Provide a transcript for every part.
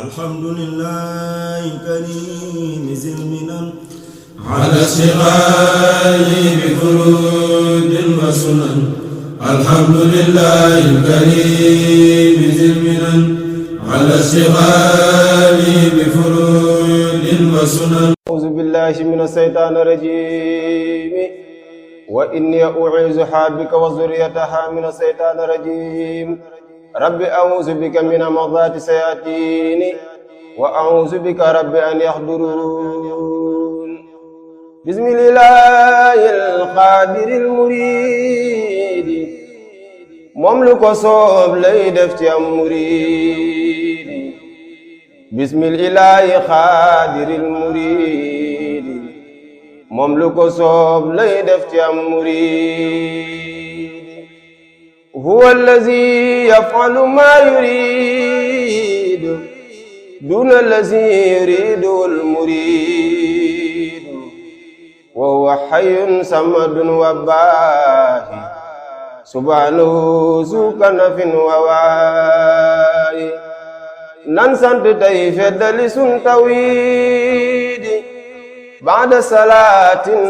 الحمد لله الكريم ذي المنن على اشتغال بفروض وسنن. الحمد لله الكريم ذي المنن على اشتغال بفروض وسنن. أعوذ بالله من الشيطان الرجيم وإني أعيذها بك وذريتها من الشيطان الرجيم. رب أعوذ بك من همزات الشياطين وأعوذ بك رب أن يحضرون. بسم الله القادر المريد moom lu ko soob lay def ci am murid. bismillahi xaadiril murid moom lu ko soob lay def ci am murid. huwa allazi yafalu ma yurid duna allazi yuridu al murid. wa huwa hayyun samadun wa baahi subhanahu zu kanafin wa waayi. nan sant tey feddali sun tawhidi baada salaatin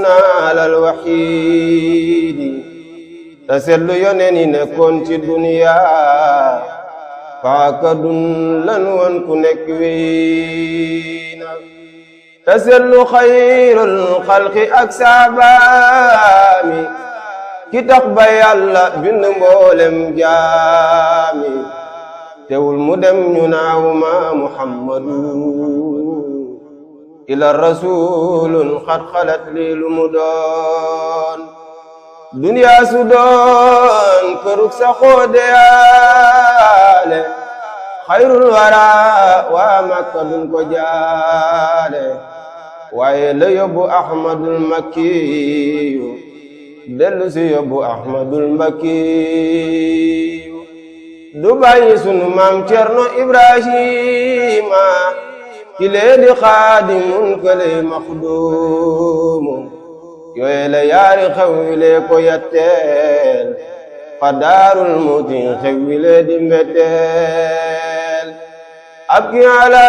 alal waxiidi. te seetlu yoneen yi nekkoon ci duniya faaka dun lan woon ku nekk wiina. te seetlu xayrul xalqi ak saabaami ki tax ba yàlla bind mboolem jaami. teewul mu dem ñu naaw ma muhammadu ila rasulun xat xalat lii lu mu doon. duniya su doon kërug sa xoodeyaale xayrul wara waa makka dun ko jaale. waaye la yóbbu ahmadul makkiyu dellu si yóbbu ahmadul mbakkiyu. du bàyyi sunu maam cerno ibrahima ki lee di xaadimun kële maxduumu. yooye la yaari xew wi lee ko yatteel fa daarul muti xew wi lee di mbetteel. abki ala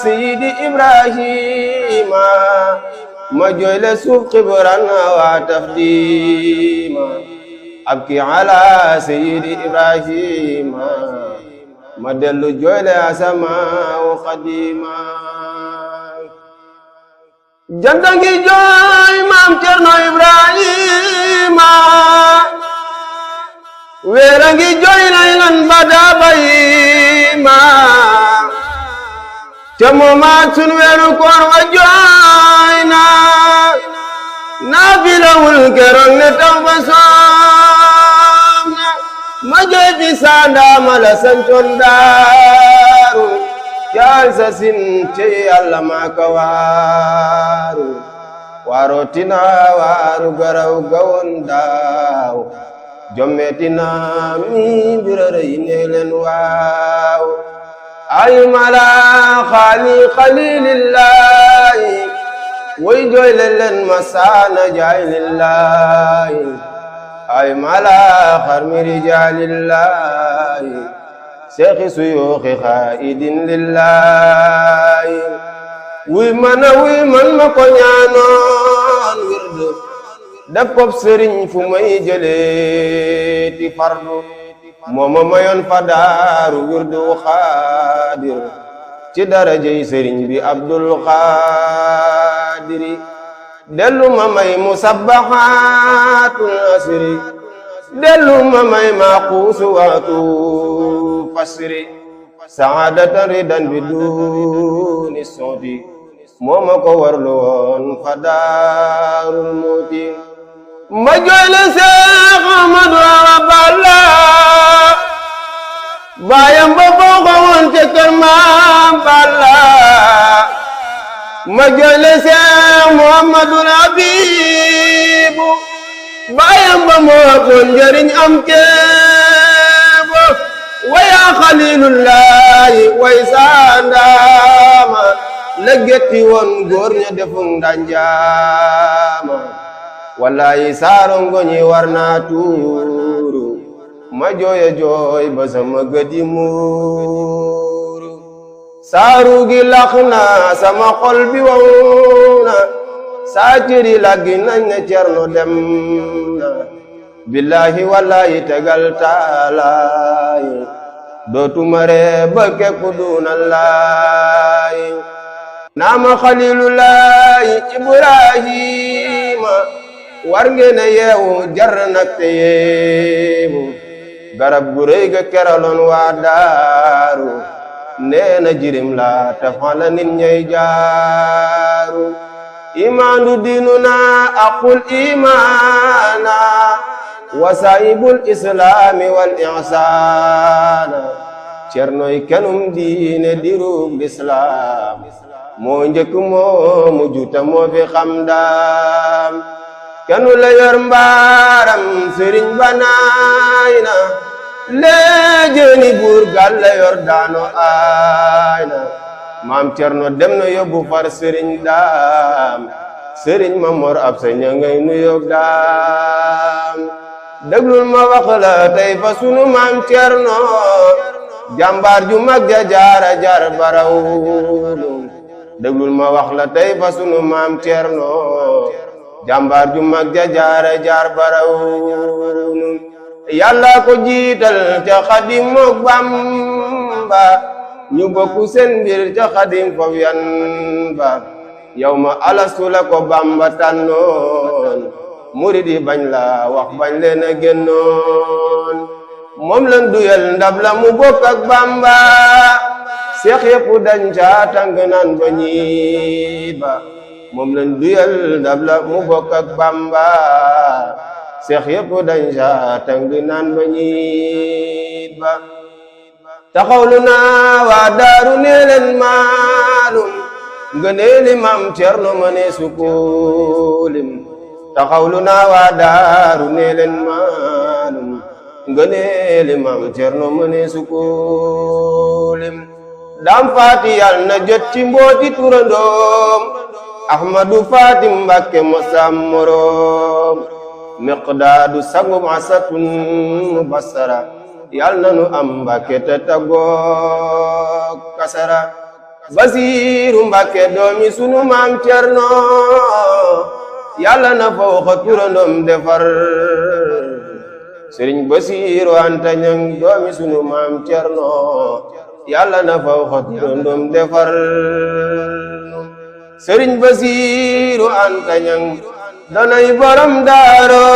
sayidi ibrahima ma jooyle suuf xibran wa tafdima. abki ala sayidi ibrahima ma dellu jooyle asama wa xadima. janta ngi jooy maam cerno ibrahima weera ngi jooy laylan bada bayima. te moomaat sun weeru koor wa jooy na naafilawul keroog ne taw ba soom na. ma jooy fi saadaama la santoon daaru yaal sa sin ci yàlla maa ka waaru. waarootina waaru garaw gawoon daaw jommetina mi birara yi ne leen waaw. ay mala xaali xalilillahi way jooy leen masaana jaay lillahi. ay mala xarmi rijaalillahi seexi suyooxi xaidin lillahi. wuy man ma ko ñaanoon wird def ko sëriñ fu may jëlee ti fardu. mooma mayoon fa daaru wirdu xaadir ci darajey sëriñ bi abdul xaadiri. dellu ma may musabbaxaatul asri dellu ma may maaquusu waatu fasri. saadatan ridan bi duni soti mooma ko warlu woon fa daarul muuti. ma jooyle Seex Ahmadu Awa Balla baayam ba fooxa woon te kër Maam Balla. ma jooyle Seex Muhammadul Habibu baayam ba moo koon njariñ am keebo. waya xalilullahi way saandaama la getti woon góor ña defum ndanjaama. wallahi saarongo ñi war naa tuuru ma jooya jooy ba sama gëdi muuru. saaru gi lax na sama xol bi wow na saa cëri laggi nañ ne Cerno dem na billahi wallahi tegal taalaay dootuma ree ba kekku dunallaay naama xalilullahi ibrahima war ngeen a yeewu jar nak te yeewu garab gu rëy ga keraloon waa daaru neena jirim la te fala nit ñay jaaru imaandu diinuna aqul imaana wasaayibul islaami wal ihsaana Cernoy kenum diine dirub lislaam moo njëkk moo mujj te moo fi xam daam kenu la yor mbaaram sëriñ banaay na léejeeni buur gal la yor daano aay na maam Cerno dem na yóbbu far sëriñ daam sëriñ ma mor ab sa ña ngay nu yóg daam déglul ma wax la tey fa sunu maam Cerno jàmbaar ju mag ja jaara jaar barawlu déglul ma wax la tey fa sunu maam Cerno jàmbaar ju mag ja jaara jaar barawlu yàlla ko jiital ca Xadim mook Bamba ñu bokku seen mbir ca Xadim fof yan ba yow ma alastu la ko Bamba tànnoon murid yi bañ la wax bañ leen a génnoon moom lan duyal ndab la mu bokk ak Bamba seex yëpp dañ ca tàng naan ba ñiit ba moom lan duyal ndab la mu bokk ak Bamba seex yëpp dañ ca tàng naan ba ñiit ba taxawlu naa waa daaru nee leen maalum ngëneeli maam Cerno ma ne sukulim taxawlu naa waa daaru nee leen maalum ngëneeli maam Cerno ma ne sukulim daam faati yal na jot ci mbooti turandoom Ahmadu Faati Mbàkke mosam moroom miqdaadu sangum asatun basara yal na nu am Mbàkke te taggook kasara Basiiru Mbàkke doomi sunu maam Cerno yàlla na fawxa turandoom defar Sëriñ Basiiru Anta Ñaŋ doomi sunu maam Cerno yàlla na fawxa turandoom defar Sëriñ Basiiru Anta Ñaŋ danay borom daaro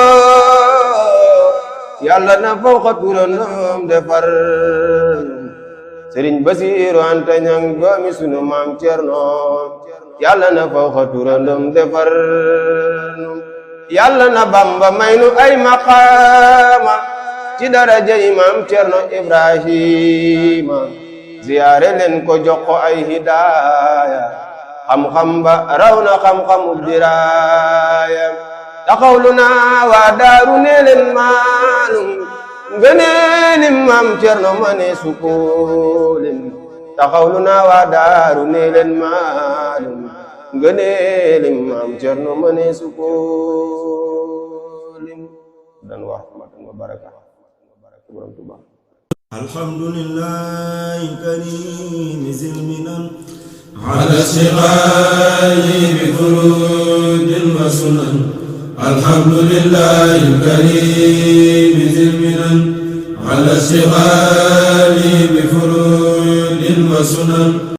yàlla na fawxa turandoom defar Sëriñ Basiiru Anta Ñaŋ doomi sunu maam Cerno yàlla na fawxa turandoom defar yàlla na Bamba may nu ay maqaama ci daraja Maam Cerno Ibrahima ziyaare leen ko jox ko ay hidaaya xam-xam ba raw na xam-xamu diraaya taxawlu naa waa daaru nee leen maalum ngëneeli maam Cerno ma ne sukulim taxawlu naa waa daaru nee leen maalum ngëneeli maam Cerno ma ne sukulim dan wax matan wa baraka borom Tuubaa alhamdulillahi karim zil minan ala siqayi bi furudin wa sunan alhamdulillahi karim zil minan ala siqayi bi furudin wa sunan